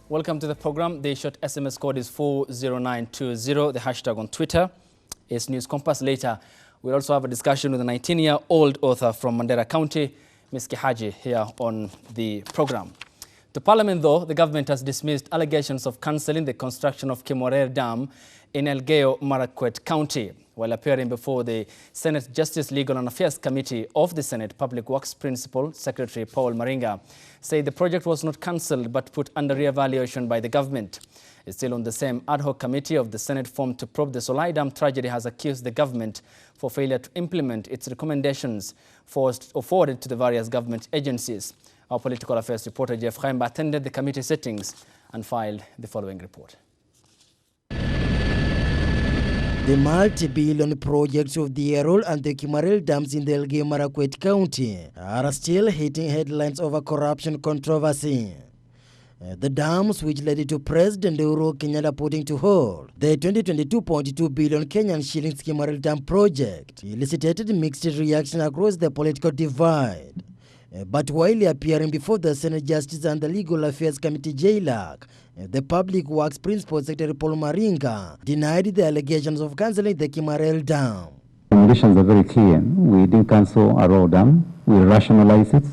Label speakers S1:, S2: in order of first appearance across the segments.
S1: Welcome to the program. The short SMS code is 40920. The hashtag on Twitter is News Compass. Later, we'll also have a discussion with a 19-year-old author from Mandera County, Ms. Kihaji, here on the program. To Parliament, though, the government has dismissed allegations of cancelling the construction of Kimorer Dam in Elgeyo Marakwet County. While appearing before the Senate Justice, Legal and Affairs Committee of the Senate, Public Works Principal Secretary Paul Maringa said the project was not cancelled but put under re-evaluation by the government. Still on the same ad hoc committee of the Senate formed to probe the Solai Dam tragedy has accused the government for failure to implement its recommendations forwarded to the various government agencies. Our political affairs reporter Jeff Khaimba attended the committee sittings and filed the following report.
S2: The multi-billion projects of the Erol and the Kimarel dams in the Elgeyo Marakwet County are still hitting headlines over corruption controversy. The dams, which led to President Uhuru Kenyatta putting to hold the 22.2 billion Kenyan shillings Kimarel Dam project, elicited mixed reaction across the political divide. But while appearing before the Senate Justice and the Legal Affairs Committee JLAC, the Public Works Principal Secretary Paul Maringa denied the allegations of cancelling the Kimarel Dam.
S3: The conditions are very clear. We didn't cancel our raw dam. We rationalize it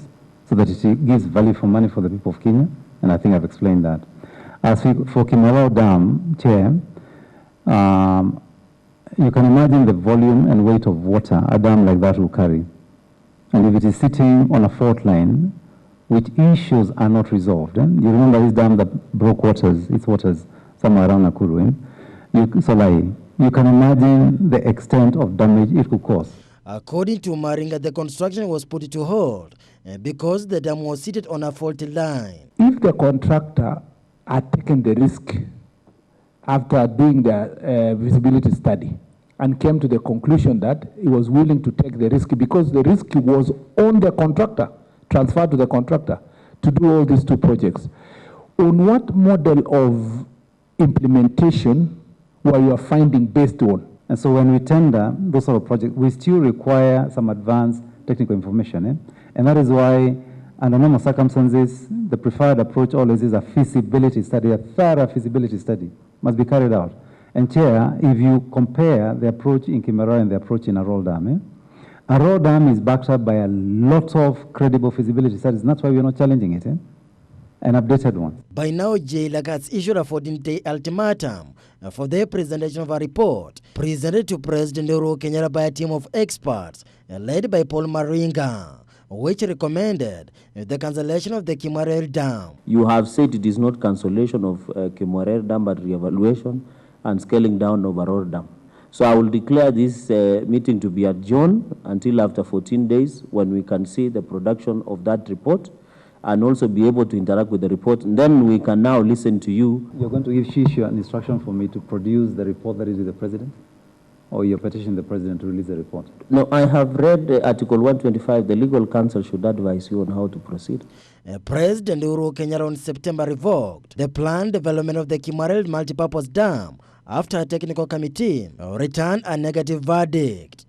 S3: so that it gives value for money for the people of Kenya, and I think I've explained that. As for Kimarel Dam, Chair, you can imagine the volume and weight of water a dam like that will carry. And if it is sitting on a fault line, which issues are not resolved. You remember this dam that broke its waters somewhere around Nakuru. You can imagine the extent of damage it could cause.
S2: According to Maringa, the construction was put to hold because the dam was seated on a faulty line.
S4: If the contractor had taken the risk after doing the visibility study and came to the conclusion that he was willing to take the risk because the risk was on the contractor, transferred to the contractor to do all these two projects. On what model of implementation were you finding based on?
S3: And so when we tender those sort of projects, we still require some advanced technical information. And that is why, under normal circumstances, the preferred approach always is a feasibility study, a thorough feasibility study must be carried out. And Chair, if you compare the approach in Kimarel and the approach in Erol Dam, Erol Dam is backed up by a lot of credible feasibility studies, and that's why we're not challenging it, an updated one.
S2: By now, JLAC has issued a 14-day ultimatum for the presentation of a report presented to President Uhuru Kenyatta by a team of experts led by Paul Maringa, which recommended the cancellation of the Kimarel Dam.
S5: You have said it is not cancellation of Kimarel Dam, but re-evaluation and scaling down of Erol Dam. So I will declare this meeting to be adjourned until after 14 days when we can see the production of that report and also be able to interact with the report. And then we can now listen to you.
S3: You're going to give Shishu an instruction for me to produce the report that is with the President? Or you're petitioning the President to release the report?
S5: No, I have read Article 125. The Legal Counsel should advise you on how to proceed.
S2: President Uhuru Kenyatta on September revoked the planned development of the Kimarel multipurpose dam after a technical committee returned a negative verdict.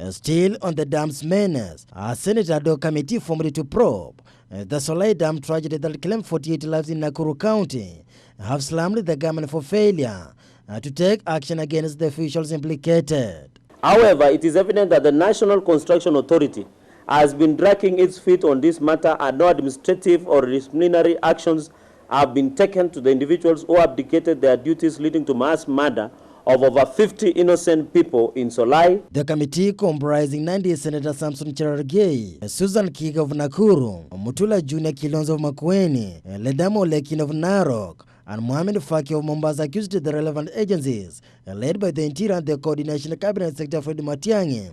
S2: Still on the dam's menace, a Senate ad hoc committee formed to probe the Solai Dam tragedy that claimed 48 lives in Nakuru County have slammed the government for failure to take action against the officials implicated.
S5: However, it is evident that the National Construction Authority has been dragging its feet on this matter and no administrative or disciplinary actions have been taken to the individuals who abdicated their duties, leading to mass murder of over 50 innocent people in Solai.
S2: The committee, comprising 90 Senator Samson Cherargei, Susan Kiga of Nakuru, Mutula Junior Kilonzo of Makueni, Ledamo Lekin of Narok, and Mohamed Faki of Mombasa accused the relevant agencies, led by the Interior and the Coordination Cabinet Secretary Fred Matiang'i,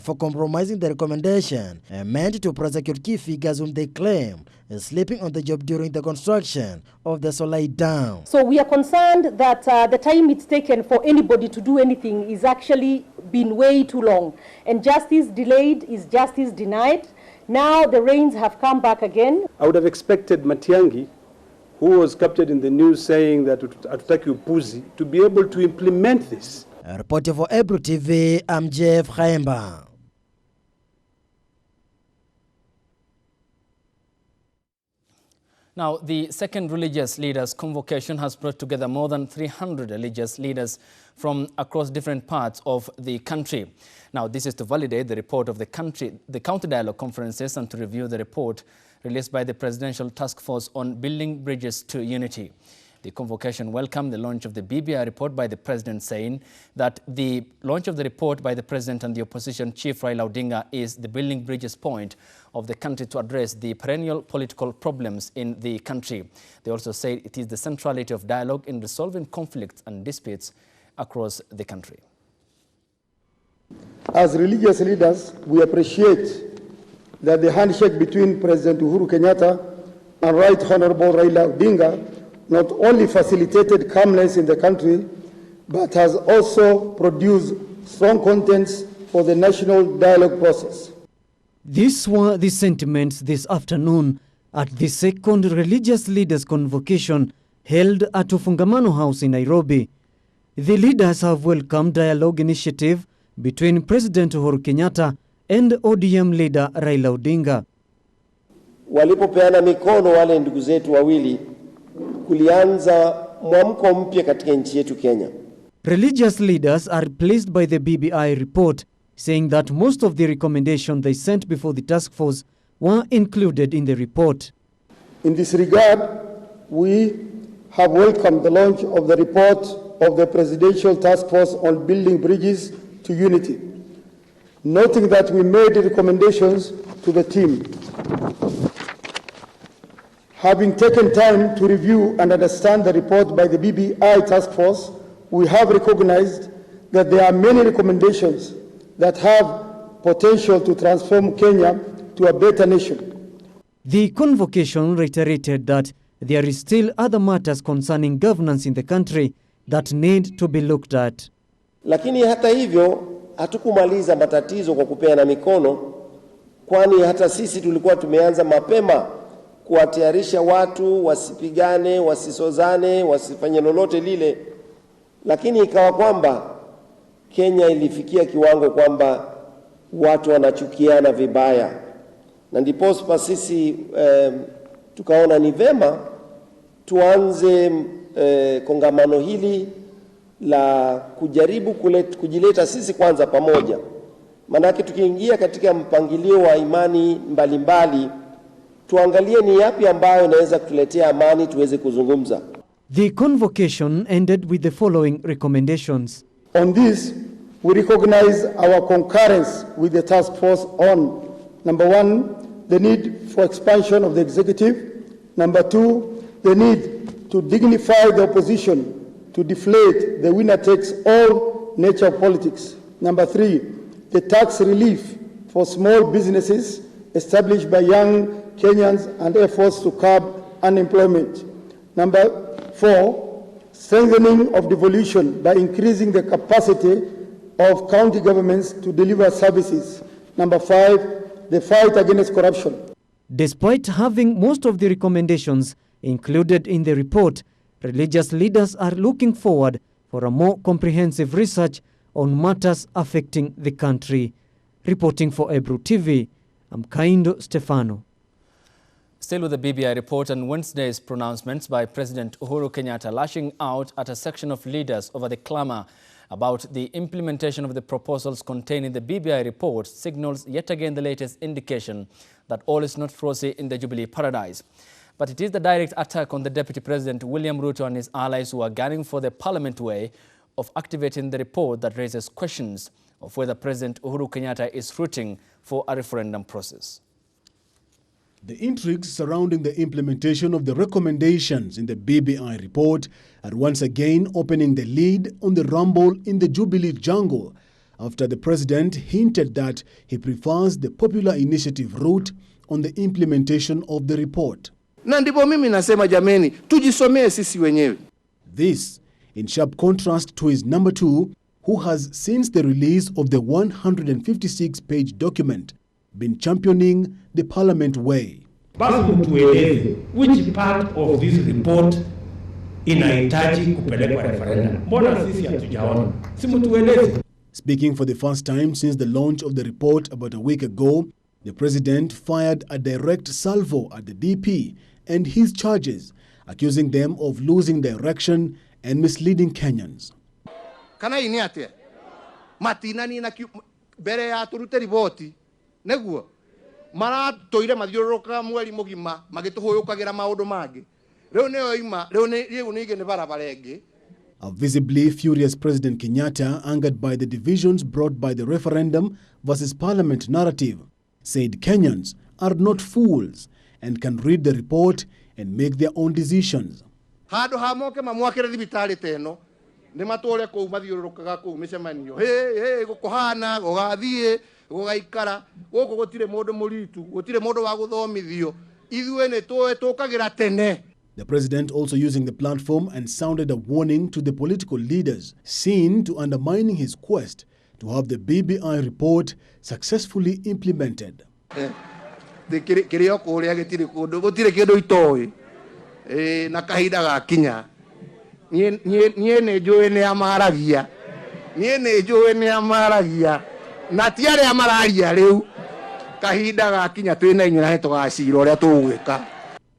S2: for compromising the recommendation meant to prosecute key figures whom they claim sleeping on the job during the construction of the Solai Dam.
S6: So we are concerned that the time it's taken for anybody to do anything is actually been way too long. And justice delayed is justice denied. Now the rains have come back again.
S7: I would have expected Matiang'i, who was captured in the news saying that Atutaki Upuzi, to be able to implement this.
S2: A reporter for Ebru TV, I'm Jeff Khaimba.
S1: Now, the second religious leaders convocation has brought together more than 300 religious leaders from across different parts of the country. Now, this is to validate the report of the county dialogue conferences and to review the report released by the Presidential Task Force on Building Bridges to Unity. The convocation welcomed the launch of the BBI report by the President, saying that the launch of the report by the President and the opposition chief Raila Odinga is the building bridges point of the country to address the perennial political problems in the country. They also say it is the centrality of dialogue in resolving conflicts and disputes across the country.
S8: As religious leaders, we appreciate that the handshake between President Uhuru Kenyatta and Right Honorable Raila Odinga not only facilitated calmness in the country, but has also produced strong contents for the national dialogue process.
S9: These were the sentiments this afternoon at the second religious leaders convocation held at Ufungamano House in Nairobi. The leaders have welcomed dialogue initiative between President Uhuru Kenyatta and ODM leader Raila Odinga.
S10: Walipopeana mikono wale ndugu zetu wawili, kulianza mwamko mpya katika nchi yetu Kenya.
S9: Religious leaders are pleased by the BBI report, saying that most of the recommendations they sent before the task force were included in the report.
S8: In this regard, we have welcomed the launch of the report of the Presidential Task Force on Building Bridges to Unity, noting that we made recommendations to the team. Having taken time to review and understand the report by the BBI task force, we have recognized that there are many recommendations that have potential to transform Kenya to a better nation.
S9: The convocation reiterated that there is still other matters concerning governance in the country that need to be looked at.
S10: Lakini hata hivyo, hatukumaliza matatizo kwa kupeana mikono, kwani hata sisi tulikuwa tumeanza mapema kuwatayarisha watu wasipigane, wasisozane, wasifanye lolote lile. Lakini ikawa kwamba Kenya ilifikia kiwango kwamba watu wanachukiana vibaya. Na ndipo sisi tukaona ni vema tuanze kongamano hili la kujaribu kujileta sisi kwanza pamoja. Manake tukiingia katika mpangilio wa imani mbalimbali, tuangalie ni yapi ambayo inaweza kutuletea amani tuweze kuzungumza.
S9: The convocation ended with the following recommendations.
S8: On this, we recognize our concurrence with the task force on, number 1, the need for expansion of the executive. Number 2, the need to dignify the opposition, to deflate the winner takes all nature of politics. Number 3, the tax relief for small businesses established by young Kenyans and efforts to curb unemployment. Number 4, strengthening of devolution by increasing the capacity of county governments to deliver services. Number 5, the fight against corruption.
S9: Despite having most of the recommendations included in the report, religious leaders are looking forward for a more comprehensive research on matters affecting the country. Reporting for Ebru TV, I'm Kaindo Stefano.
S1: Still with the BBI report and Wednesday's pronouncements by President Uhuru Kenyatta lashing out at a section of leaders over the clamor about the implementation of the proposals contained in the BBI report signals yet again the latest indication that all is not rosy in the Jubilee paradise. But it is the direct attack on the Deputy President William Ruto and his allies who are gunning for the Parliament way of activating the report that raises questions of whether President Uhuru Kenyatta is rooting for a referendum process.
S11: The intrigues surrounding the implementation of the recommendations in the BBI report are once again opening the lid on the rumble in the Jubilee jungle after the president hinted that he prefers the popular initiative route on the implementation of the report.
S12: Na ndipo mimi nasema jameni, tujisomee sisi wenyewe.
S11: This in sharp contrast to his number 2, who has since the release of the 156-page document been championing the Parliament way.
S13: Basi mtueleze which part of this report inahitaji kupelekwa referendum. Mbona sisi hatujaona? Si mtueleze.
S11: Speaking for the first time since the launch of the report about a week ago, The president fired a direct salvo at the DP and his charges, accusing them of losing direction and misleading Kenyans.
S12: Kana ini ate matina ni na bere ya turute riboti neguo mara toire mathiuruka mweri mugima magituhuyukagira maundu mangi riu neyo ima riu ni igene barabara ingi.
S11: A visibly furious President Kenyatta, angered by the divisions brought by the referendum versus parliament narrative, said Kenyans are not fools and can read the report and make their own decisions.
S12: Hado hamoke mamwakire thibitari teno ni matore ko mathiurukaga ko micemanio he gukuhana gugathie gugaikara guku gutire mundu muritu gutire mundu wa guthomithio ithue ni tukagira tene.
S11: The president also using the platform and sounded a warning to the political leaders seen to undermining his quest to have the BBI report successfully implemented.
S12: Kirio kuria gitire kundu gutire kindu itoi na kahinda gakinya nie ne njui ni amaragia na tiare amaragia riu kahinda gakinya twina inyu na tugacira uria tugwika.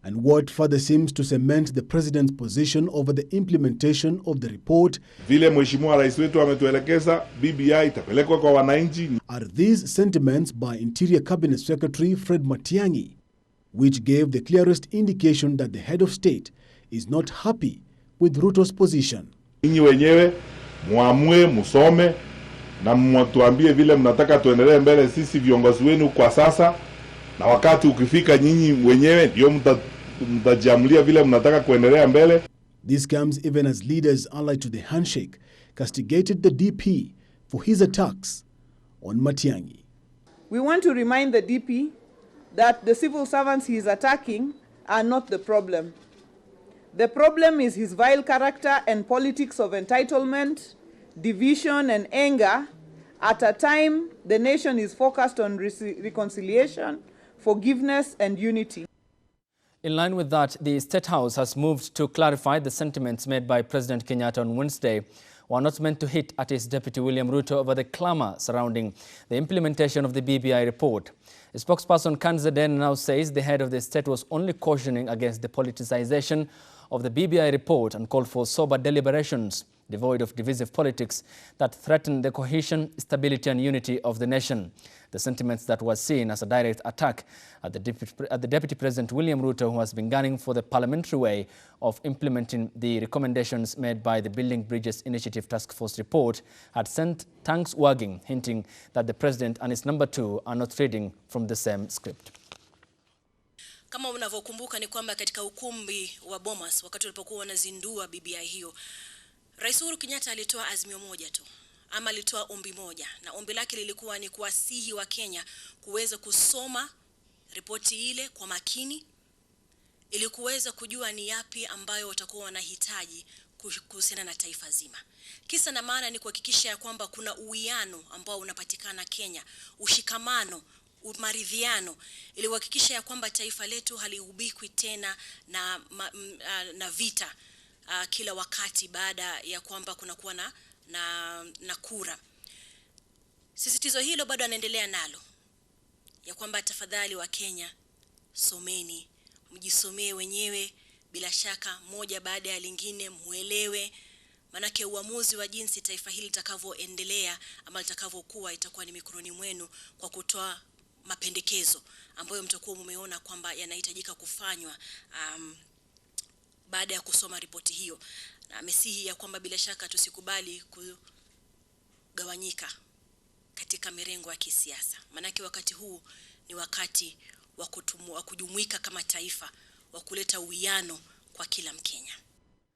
S11: And what further seems to cement the president's position over the implementation of the report.
S14: Vile mheshimiwa rais wetu ametuelekeza BBI itapelekwa kwa wananchi.
S11: Are these sentiments by Interior Cabinet Secretary Fred Matiang'i, which gave the clearest indication that the head of state is not happy with Ruto's position.
S14: Ninyi wenyewe muamue, musome na mtuambie vile mnataka tuendelee mbele sisi viongozi wenu kwa sasa, na wakati ukifika nyinyi wenyewe ndio mtajiamulia vile mnataka kuendelea mbele.
S11: This comes even as leaders allied to the handshake castigated the DP for his attacks on Matiang'i.
S15: We want to remind the DP that the civil servants he is attacking are not the problem. The problem is his vile character and politics of entitlement, division and anger at a time the nation is focused on reconciliation, forgiveness and unity.
S1: In line with that, the State House has moved to clarify the sentiments made by President Kenyatta on Wednesday were not meant to hit at his deputy William Ruto over the clamor surrounding the implementation of the BBI report. A spokesperson Kanza Den now says the head of the state was only cautioning against the politicization of the BBI report and called for sober deliberations devoid of divisive politics that threaten the cohesion, stability and unity of the nation. The sentiments that were seen as a direct attack at the Deputy President William Ruto, who has been gunning for the parliamentary way of implementing the recommendations made by the Building Bridges Initiative Task Force report, had sent tongues wagging, hinting that the president and his number two are not reading from the same script.
S16: Kama unavyokumbuka ni kwamba katika ukumbi wa Bomas wakati walipokuwa wanazindua BBI hiyo, Rais Uhuru Kenyatta alitoa azimio moja tu, ama alitoa ombi moja, na ombi lake lilikuwa ni kuwasihi wa Kenya kuweza kusoma ripoti ile kwa makini ili kuweza kujua ni yapi ambayo watakuwa wanahitaji kuhusiana na taifa zima. Kisa na maana ni kuhakikisha ya kwamba kuna uwiano ambao unapatikana Kenya, ushikamano, maridhiano, ili kuhakikisha ya kwamba taifa letu halihubikwi tena na vita kila wakati baada ya kwamba kunakuwa na kura. Sisitizo hilo bado anaendelea nalo, ya kwamba tafadhali wa Kenya, someni, mjisomee wenyewe, bila shaka moja baada ya lingine, muelewe, manake uamuzi wa jinsi taifa hili litakavyoendelea ama litakavyokuwa itakuwa ni mikononi mwenu, kwa kutoa mapendekezo ambayo mtakuwa mumeona kwamba yanahitajika kufanywa baada ya kusoma ripoti hiyo. Na amesihi ya kwamba bila shaka tusikubali kugawanyika katika mirengo ya kisiasa, manake wakati huu ni wakati wa kujumuika kama taifa, wa kuleta uwiano kwa kila Mkenya.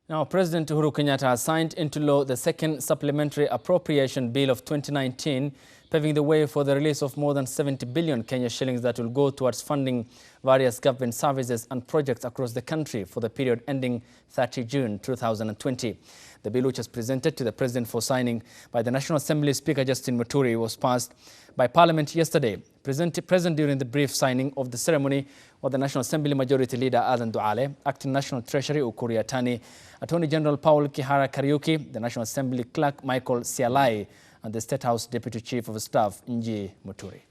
S1: Now, President Uhuru Kenyatta has signed into law the second Supplementary Appropriation Bill of 2019, paving the way for the release of more than 70 billion Kenya shillings that will go towards funding various government services and projects across the country for the period ending 30 June 2020. The bill, which was presented to the President for signing by the National Assembly Speaker Justin Muturi, was passed by Parliament yesterday. Present during the brief signing of the ceremony were the National Assembly Majority Leader Adan Duale, Acting National Treasury Ukur Yatani, Attorney General Paul Kihara Kariuki, the National Assembly Clerk Michael Sialai, and the State House Deputy Chief of Staff Nji Muturi.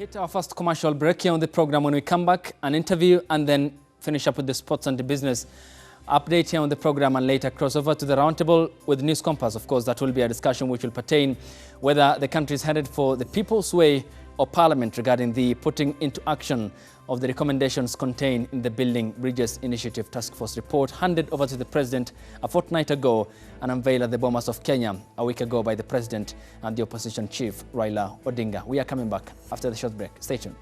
S1: Hit our first commercial break here on the program. When we come back, an interview and then finish up with the sports and the business update here on the program, and later cross over to the roundtable with News Compass. Of course, that will be a discussion which will pertain whether the country is headed for the people's way or parliament regarding the putting into action of the recommendations contained in the Building Bridges Initiative Task Force report handed over to the President a fortnight ago and unveiled at the Bomas of Kenya a week ago by the President and the Opposition Chief, Raila Odinga. We are coming back after the short break. Stay tuned.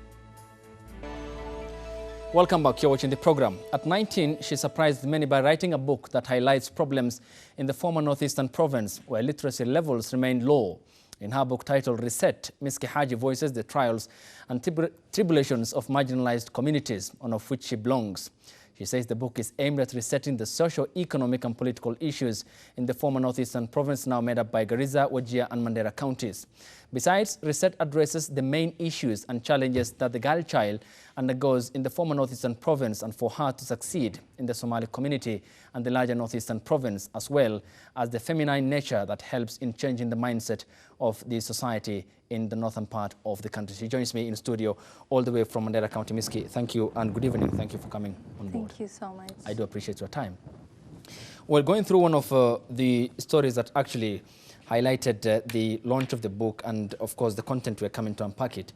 S1: Welcome back. You're watching the program. At 19, she surprised many by writing a book that highlights problems in the former Northeastern province where literacy levels remain low. In her book titled Reset, Ms. Kihaji voices the trials and tribulations of marginalized communities, one of which she belongs. She says the book is aimed at resetting the social, economic and political issues in the former Northeastern province, now made up by Garissa, Wajir and Mandera counties. Besides, Reset addresses the main issues and challenges that the girl child undergoes in the former Northeastern province, and for her to succeed in the Somali community and the larger Northeastern province, as well as the feminine nature that helps in changing the mindset of the society in the northern part of the country. She joins me in studio all the way from Mandera County. Miski, thank you and good evening. Thank you for coming on board.
S17: Thank you so much.
S1: I do appreciate your time. We're going through one of the stories that actually highlighted the launch of the book, and of course the content we're coming to unpack it,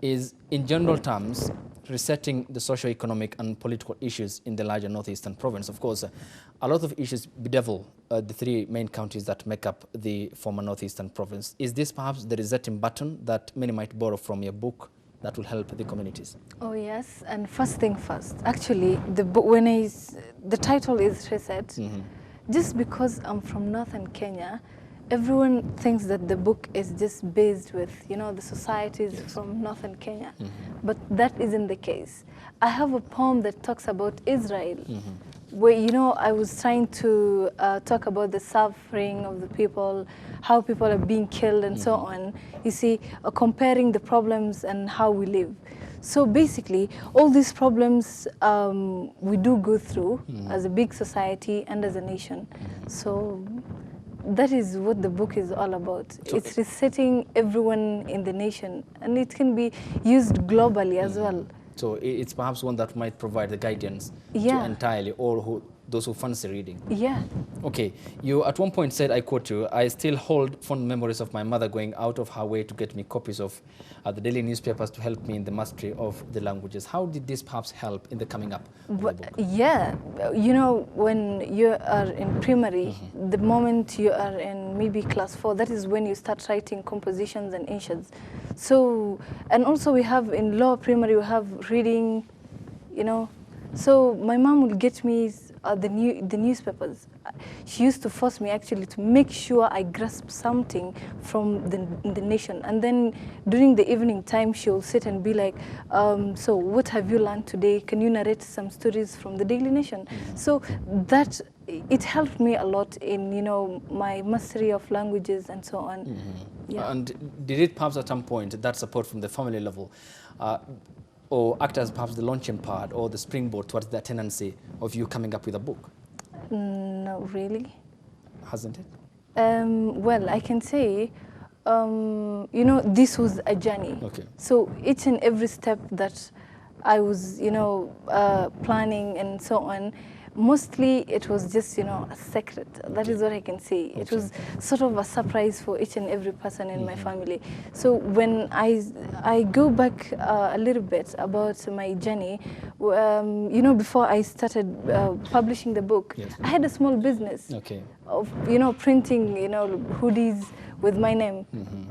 S1: is in general terms resetting the socio-economic and political issues in the larger Northeastern province. Of course, a lot of issues bedevil the three main counties that make up the former Northeastern province. Is this perhaps the resetting button that many might borrow from your book that will help the communities?
S17: Oh yes, and first thing first, actually the book, the title is Reset, just because I'm from northern Kenya, everyone thinks that the book is just based with, you know, the societies from northern Kenya, but that isn't the case. I have a poem that talks about Israel, where, you know, I was trying to talk about the suffering of the people, how people are being killed and so on. You see, comparing the problems and how we live. So basically, all these problems we do go through as a big society and as a nation. So that is what the book is all about. So it's resetting everyone in the nation, and it can be used globally as well.
S1: So it's perhaps one that might provide the guidance to entirely all those who fancy reading.
S17: Yeah.
S1: Okay, you at one point said, I quote you, I still hold fond memories of my mother going out of her way to get me copies of the daily newspapers to help me in the mastery of the languages. How did this perhaps help in the coming up of the book?
S17: Yeah, you know, when you are in primary, the moment you are in maybe class 4, that is when you start writing compositions and inshads. So, and also we have in lower primary, we have reading, you know. So my mom would get me the newspapers. She used to force me actually to make sure I grasp something from the nation. And then during the evening time, she'll sit and be like, so what have you learned today? Can you narrate some stories from the Daily Nation? So that, it helped me a lot in, you know, my mastery of languages and so on. Yeah.
S1: And did it perhaps at some point, that support from the family level, or act as perhaps the launching pad or the springboard towards the tendency of you coming up with a book?
S17: No, really.
S1: Hasn't it?
S17: Well, I can say, you know, this was a journey.
S1: Okay.
S17: So each and every step that I was, you know, planning and so on, mostly it was just, you know, a secret. That is what I can say. It was sort of a surprise for each and every person in my family. So when I go back a little bit about my journey, you know, before I started publishing the book, I had a small business of, you know, printing, you know, hoodies with my name,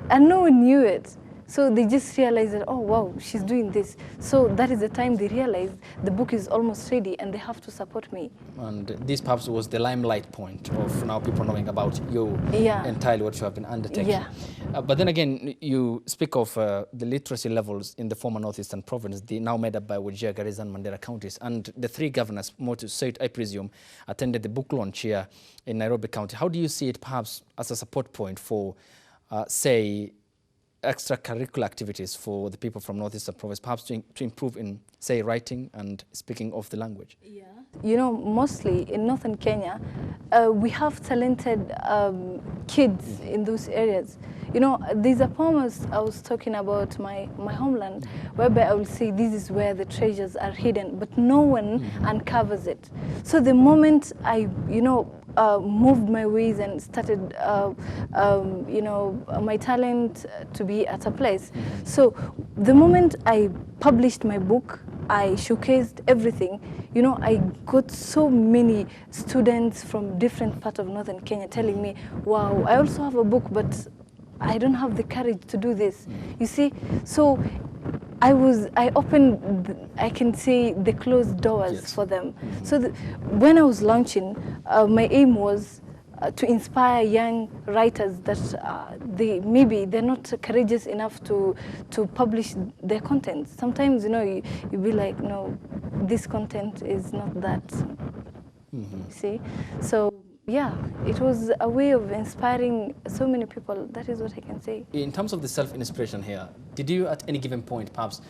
S17: and no one knew it. So they just realized that, oh, wow, she's doing this. So that is the time they realized the book is almost ready and they have to support me.
S1: And this perhaps was the limelight point of now people knowing about you entirely, what you have been undertaking.
S17: Yeah.
S1: But then again, you speak of the literacy levels in the former Northeastern province, now made up by Wajir, Garissa and Mandera counties. And the three governors, more to say it, I presume, attended the book launch here in Nairobi County. How do you see it perhaps as a support point for, say, extracurricular activities for the people from Northeastern Province, perhaps to improve in, say, writing and speaking of the language?
S17: Yeah. You know, mostly in northern Kenya, we have talented kids in those areas. You know, there's a poem I was talking about my homeland, whereby I will say this is where the treasures are hidden, but no one uncovers it. So the moment I, you know, moved my ways and started, you know, my talent to be at a place. So the moment I published my book, I showcased everything. You know, I got so many students from different parts of northern Kenya telling me, wow, I also have a book, but I don't have the courage to do this. You see, so I opened, I can say, the closed doors for them. So when I was launching, my aim was to inspire young writers that maybe they're not courageous enough to publish their content. Sometimes, you know, you be like, no, this content is not that. See? So, yeah, it was a way of inspiring so many people. That is what I can say.
S1: In terms of the self-inspiration here, did you at any given point perhaps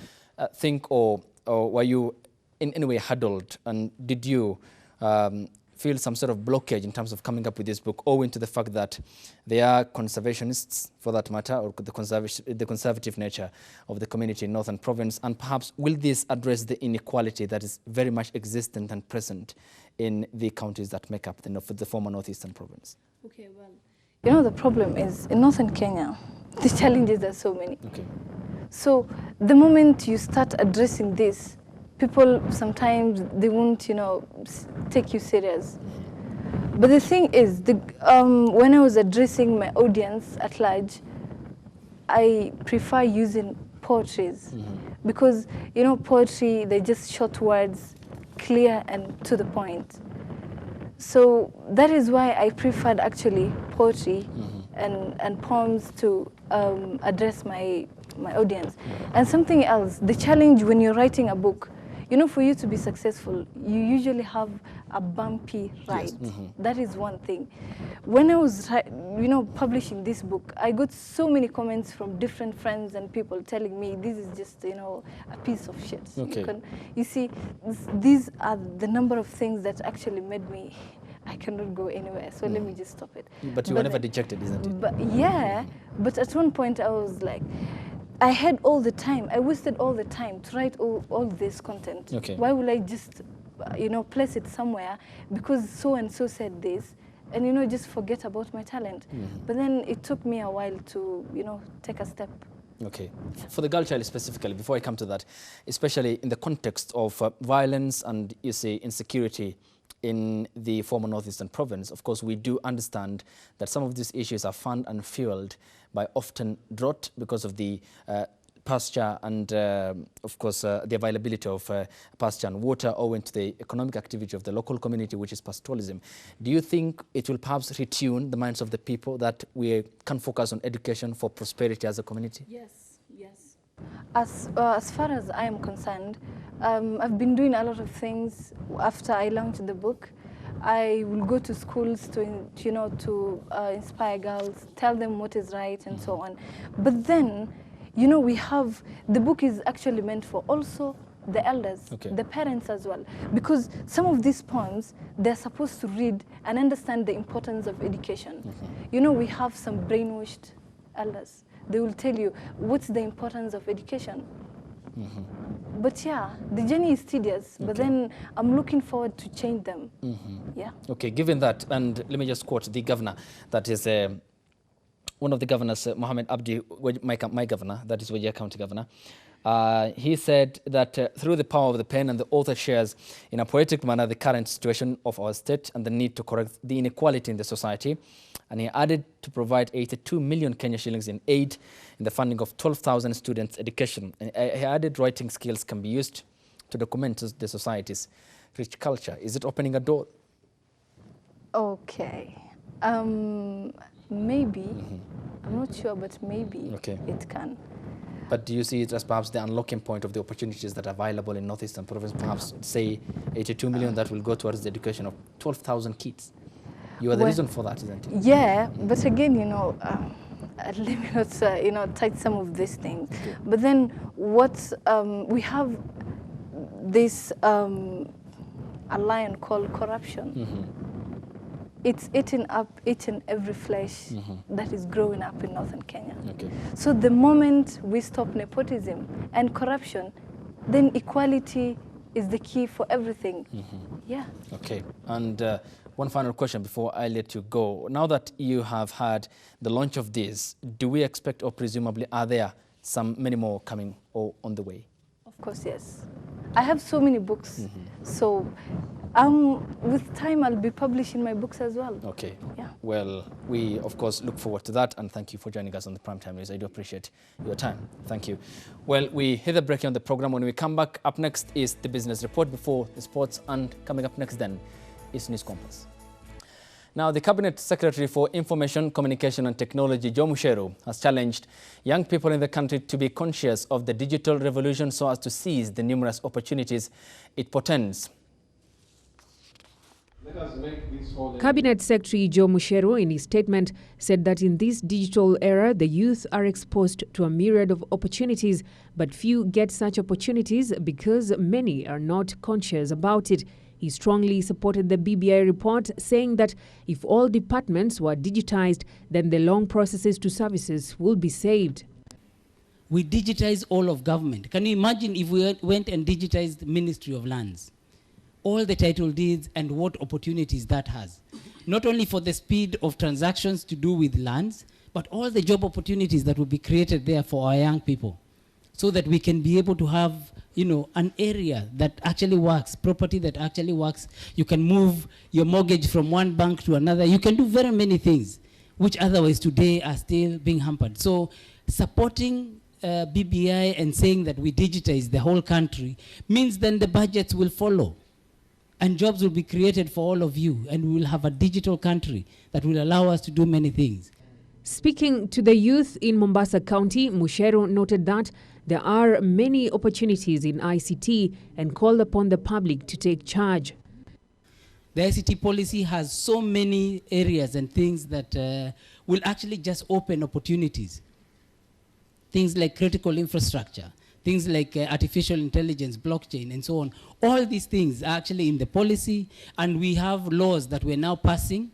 S1: think or were you in any way huddled, and did you feel some sort of blockage in terms of coming up with this book, owing to the fact that they are conservationists, for that matter, or the conservative nature of the community in Northern Province, and perhaps will this address the inequality that is very much existent and present in the counties that make up the former Northeastern Province?
S17: Okay, well, you know, the problem is in Northern Kenya, the challenges are so many.
S1: Okay.
S17: So the moment you start addressing this, people sometimes they won't, you know, take you serious. But the thing is, when I was addressing my audience at large, I prefer using poetries because, you know, poetry, they're just short words, clear and to the point. So that is why I preferred actually poetry and poems to address my audience. And something else, the challenge when you're writing a book, you know, for you to be successful, you usually have a bumpy ride. That is one thing. When I was, you know, publishing this book, I got so many comments from different friends and people telling me this is just, you know, a piece of shit.
S1: Okay.
S17: You see, these are the number of things that actually made me, I cannot go anywhere, so let me just stop it.
S1: But you were never dejected, isn't it?
S17: But yeah, but at one point I was like, I had all the time, I wasted all the time to write all this content.
S1: Okay.
S17: Why would I just, you know, place it somewhere because so-and-so said this, and, you know, just forget about my talent. But then it took me a while to, you know, take a step.
S1: Okay. For the girl child specifically, before I come to that, especially in the context of violence and, you say, insecurity in the former Northeastern Province, of course, we do understand that some of these issues are fanned and fueled by often drought because of the pasture and, of course, the availability of pasture and water owing to the economic activity of the local community, which is pastoralism. Do you think it will perhaps retune the minds of the people that we can focus on education for prosperity as a community?
S17: Yes, yes. As far as I am concerned, I've been doing a lot of things after I launched the book. I will go to schools to, you know, to inspire girls, tell them what is right and so on. But then, you know, we have, the book is actually meant for also the elders, the parents as well. Because some of these poems, they're supposed to read and understand the importance of education. You know, we have some brainwashed elders. They will tell you, what's the importance of education? But yeah, the journey is tedious, but then I'm looking forward to change them. Yeah.
S1: Okay, given that, and let me just quote the governor, that is one of the governors, Mohammed Abdi, my governor, that is Wajir County Governor. He said that through the power of the pen, and the author shares in a poetic manner the current situation of our state and the need to correct the inequality in the society. And he added to provide 82 million Kenya shillings in aid in the funding of 12,000 students' education. And he added writing skills can be used to document the society's rich culture. Is it opening a door?
S17: Okay. Maybe. I'm not sure, but maybe it can.
S1: But do you see it as perhaps the unlocking point of the opportunities that are available in Northeastern Province? Perhaps, say, 82 million that will go towards the education of 12,000 kids. You are the reason for that, isn't it?
S17: Yeah, but again, you know, let me not, you know, touch some of these things. Okay. But then what we have this a lion called corruption. It's eating up each and every flesh that is growing up in northern Kenya. Okay. So the moment we stop nepotism and corruption, then equality is the key for everything. Yeah. Okay. And one final question before I let you go. Now that you have had the launch of this, do we expect, or presumably are there many more coming or on the way? Of course, yes. I have so many books. So with time, I'll be publishing my books as well. Okay. Yeah. Well, we, of course, look forward to that, and thank you for joining us on the Primetime News. I do appreciate your time. Thank you. Well, we hit the break on the program. When we come back, up next is the business report before the sports, and coming up next then is News Compass. Now, the Cabinet Secretary for Information, Communication and Technology, Joe Musheru, has challenged young people in the country to be conscious of the digital revolution so as to seize the numerous opportunities it portends.
S18: Cabinet Secretary Joe Musheru, in his statement, said that in this digital era, the youth are exposed to a myriad of opportunities, but few get such opportunities because many are not conscious about it. He strongly supported the BBI report, saying that if all departments were digitized, then the long processes to services will be saved.
S19: We digitize all of government. Can you imagine if we went and digitized the Ministry of Lands? All the title deeds and what opportunities that has. Not only for the speed of transactions to do with lands, but all the job opportunities that will be created there for our young people, so that we can be able to have, you know, an area that actually works, property that actually works. You can move your mortgage from one bank to another. You can do very many things, which otherwise today are still being hampered. So supporting BBI and saying that we digitize the whole country means then the budgets will follow. And jobs will be created for all of you, and we will have a digital country that will allow us to do many things.
S18: Speaking to the youth in Mombasa County, Musheru noted that there are many opportunities in ICT and called upon the public to take charge.
S19: The ICT policy has so many areas and things that will actually just open opportunities. Things like critical infrastructure, things like artificial intelligence, blockchain, and so on. All these things are actually in the policy, and we have laws that we're now passing,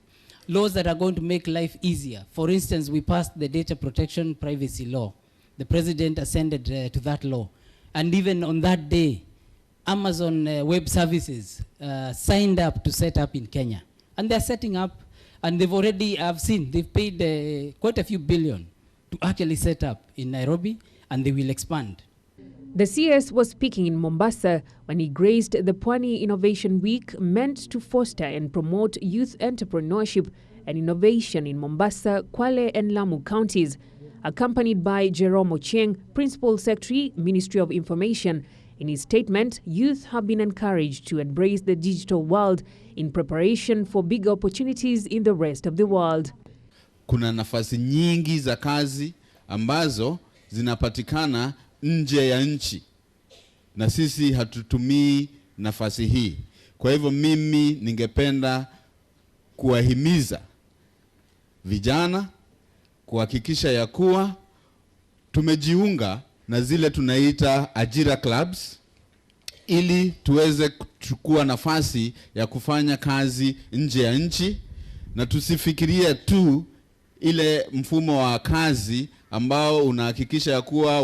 S19: laws that are going to make life easier. For instance, we passed the data protection privacy law. The president ascended to that law. And even on that day, Amazon Web Services signed up to set up in Kenya. And they're setting up, and they've already, I've seen, they've paid quite a few billion to actually set up in Nairobi, and they will expand.
S18: The CS was speaking in Mombasa when he graced the Pwani Innovation Week, meant to foster and promote youth entrepreneurship and innovation in Mombasa, Kwale and Lamu counties. Accompanied by Jerome Ochieng, Principal Secretary, Ministry of Information. In his statement, youth have been encouraged to embrace the digital world in preparation for bigger opportunities in the rest of the world.
S20: Kuna nafasi nyingi za kazi ambazo zinapatikana nje ya nchi, na sisi hatutumii nafasi hii. Kwa hivyo mimi ningependa kuwahimiza vijana kuhakikisha ya kuwa tumejiunga na zile tunaita ajira clubs, ili tuweze kuchukua nafasi ya kufanya kazi nje ya nchi, na tusifikirie tu ile mfumo wa kazi ambao unahakikisha ya kuwa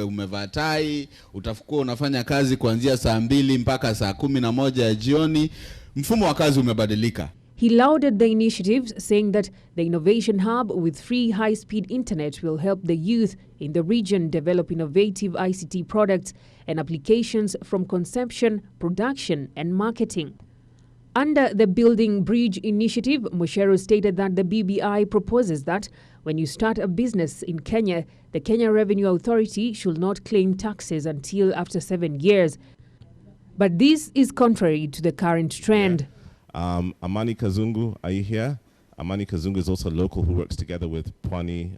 S20: umevaa tai, utakuwa unafanya kazi kuanzia saa 2 mpaka saa 11 ya jioni. Mfumo wa kazi umebadilika.
S18: He lauded the initiatives, saying that the Innovation Hub with free high-speed internet will help the youth in the region develop innovative ICT products and applications from conception, production and marketing. Under the Building Bridge initiative, Musheru stated that the BBI proposes that when you start a business in Kenya, the Kenya Revenue Authority should not claim taxes until after 7 years. But this is contrary to the current trend.
S21: Amani Kazungu, are you here? Amani Kazungu is also local who works together with Pwani.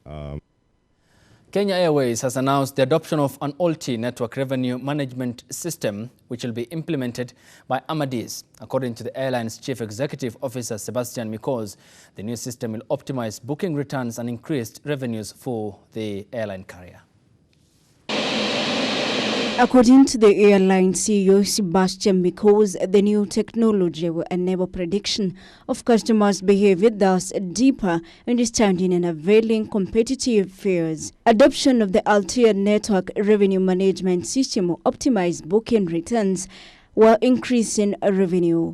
S1: Kenya Airways has announced the adoption of an OLT network revenue management system, which will be implemented by Amadeus. According to the airline's Chief Executive Officer, Sebastian Mikoz, the new system will optimize booking returns and increased revenues for the airline carrier.
S4: According to the airline CEO Sebastian Mikoz, the new technology will enable prediction of customers' behavior, thus deeper understanding and availing competitive fares. Adoption of the Altea network revenue management system will optimize booking returns while increasing revenue.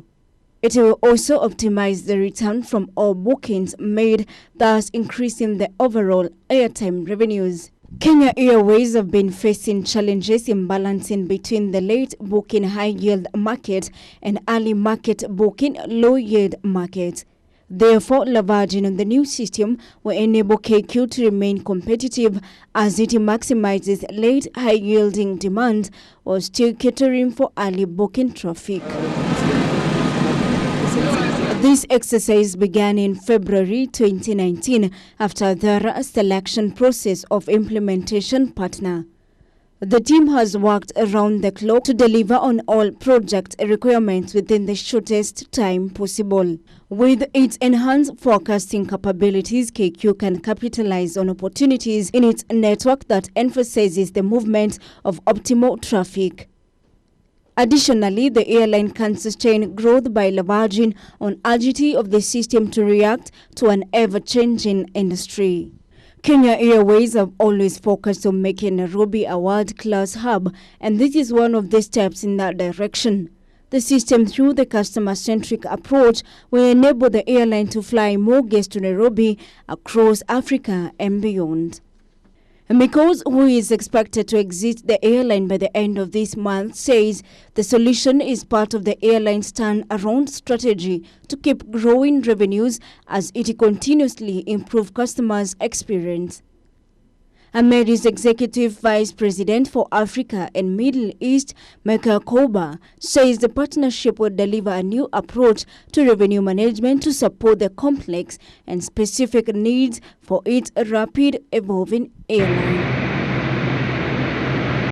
S4: It will also optimize the return from all bookings made, thus increasing the overall airtime revenues. Kenya Airways have been facing challenges in balancing between the late booking high-yield market and early market booking low-yield market. Therefore, leveraging on the new system will enable KQ to remain competitive as it maximizes late high-yielding demand while still catering for early booking traffic. This exercise began in February 2019 after a thorough selection process of implementation partner. The team has worked around the clock to deliver on all project requirements within the shortest time possible. With its enhanced forecasting capabilities, KQ can capitalize on opportunities in its network that emphasizes the movement of optimal traffic. Additionally, the airline can sustain growth by leveraging on agility of the system to react to an ever-changing industry. Kenya Airways have always focused on making Nairobi a world-class hub, and this is one of the steps in that direction. The system, through the customer-centric approach, will enable the airline to fly more guests to Nairobi across Africa and beyond. Mikoz, who is expected to exit the airline by the end of this month, says the solution is part of the airline's turnaround strategy to keep growing revenues as it continuously improves customers' experience. Ameri's Executive Vice President for Africa and Middle East, Michael Koba, says the partnership will deliver a new approach to revenue management to support the complex and specific needs for its rapid evolving airline.